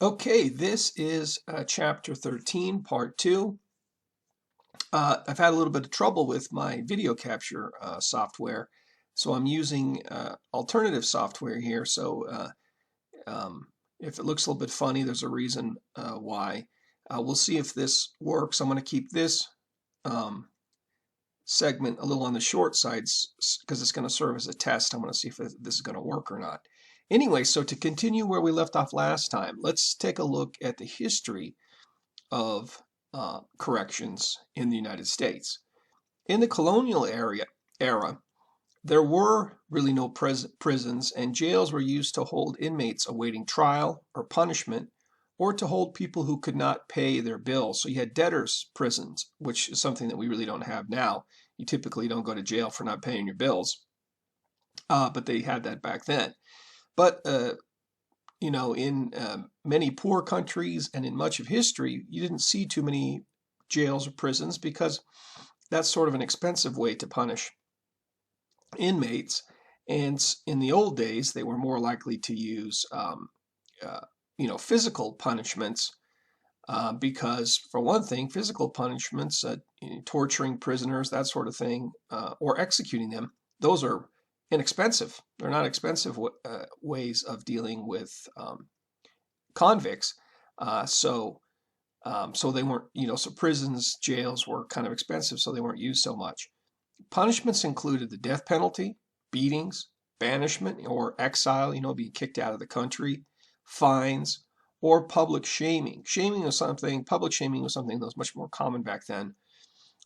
Okay, this is chapter 13, part 2. I've had a little bit of trouble with my video capture software, so I'm using alternative software here. So um, if it looks a little bit funny, there's a reason why. We'll see if this works. I'm going to keep this um, segment a little on the short side because it's going to serve as a test. I'm going to see if this is going to work or not. Anyway, so to continue where we left off last time, let's take a look at the history of corrections in the United States. In the colonial era, there were really no prisons, and jails were used to hold inmates awaiting trial or punishment, or to hold people who could not pay their bills. So you had debtors' prisons, which is something that we really don't have now. You typically don't go to jail for not paying your bills, but they had that back then. But in many poor countries and in much of history, you didn't see too many jails or prisons because that's sort of an expensive way to punish inmates. And in the old days, they were more likely to use, physical punishments because, for one thing, physical punishments, torturing prisoners, that sort of thing, or executing them, those are inexpensive. They're not expensive ways of dealing with convicts. So they weren't, so prisons, jails were kind of expensive, so they weren't used so much. Punishments included the death penalty, beatings, banishment or exile, being kicked out of the country, fines, or public shaming. Public shaming was something that was much more common back then,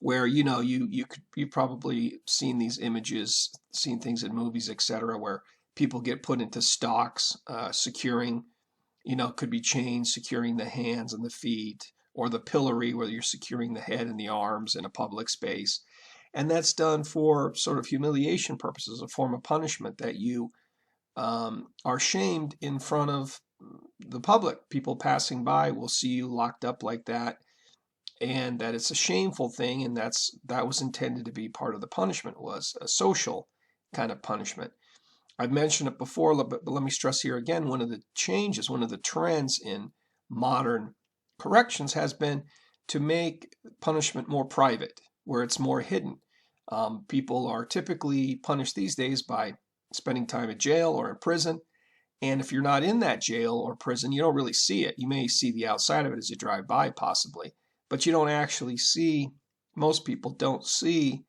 where, you probably seen these images, seen things in movies, etc., where people get put into stocks, securing, could be chains securing the hands and the feet, or the pillory where you're securing the head and the arms in a public space. And that's done for sort of humiliation purposes, a form of punishment that you are shamed in front of the public. People passing by will see you locked up like that, and that it's a shameful thing, and that was intended to be part of the punishment, was a social kind of punishment. I've mentioned it before, but let me stress here again, one of the changes, one of the trends in modern corrections has been to make punishment more private, where it's more hidden. People are typically punished these days by spending time in jail or in prison. And if you're not in that jail or prison, you don't really see it. You may see the outside of it as you drive by, possibly, but you don't actually see, most people don't see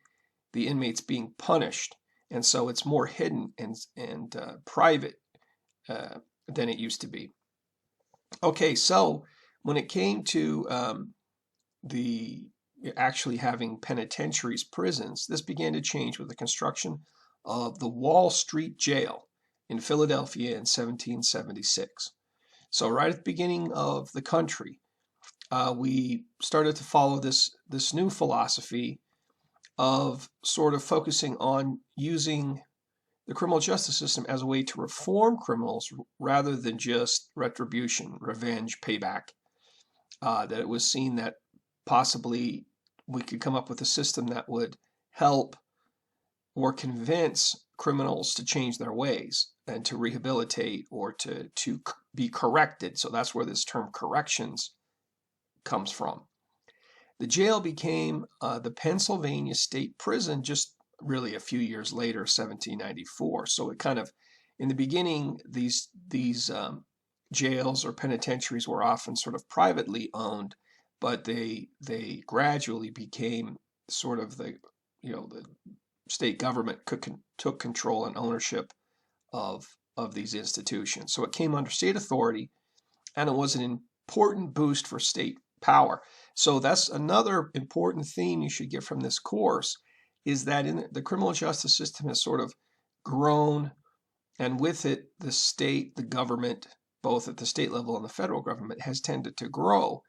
the inmates being punished. And so it's more hidden and private than it used to be. Okay, so when it came to the actually having penitentiaries, prisons, this began to change with the construction of the Wall Street Jail in Philadelphia in 1776. So right at the beginning of the country, we started to follow this new philosophy of sort of focusing on using the criminal justice system as a way to reform criminals rather than just retribution, revenge, payback. That it was seen that possibly we could come up with a system that would help or convince criminals to change their ways and to rehabilitate or to be corrected. So that's where this term corrections comes from. The jail became the Pennsylvania State Prison just really a few years later, 1794. So it kind of, in the beginning, these jails or penitentiaries were often sort of privately owned, but they gradually became sort of the state government took control and ownership of these institutions. So it came under state authority, and it was an important boost for state power. So that's another important theme you should get from this course, is that in the criminal justice system has sort of grown, and with it, the state, the government, both at the state level and the federal government, has tended to grow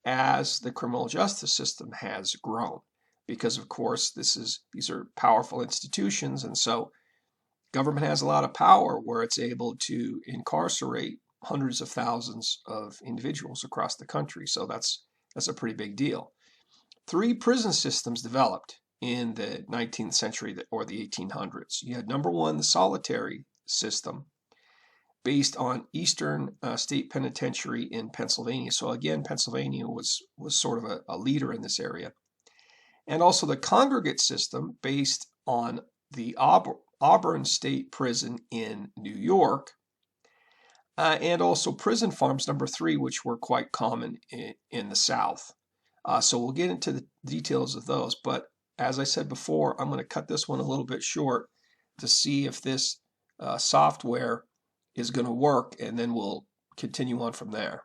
as the criminal justice system has grown. Because of course, these are powerful institutions, and so government has a lot of power where it's able to incarcerate hundreds of thousands of individuals across the country. So that's a pretty big deal. 3 prison systems developed in the 19th century or the 1800s. You had number one, the solitary system, based on Eastern State Penitentiary in Pennsylvania. So again, Pennsylvania was sort of a leader in this area. And also the congregate system based on the Auburn State Prison in New York. And also prison farms, number 3, which were quite common in the South. So we'll get into the details of those. But as I said before, I'm going to cut this one a little bit short to see if this software is going to work, and then we'll continue on from there.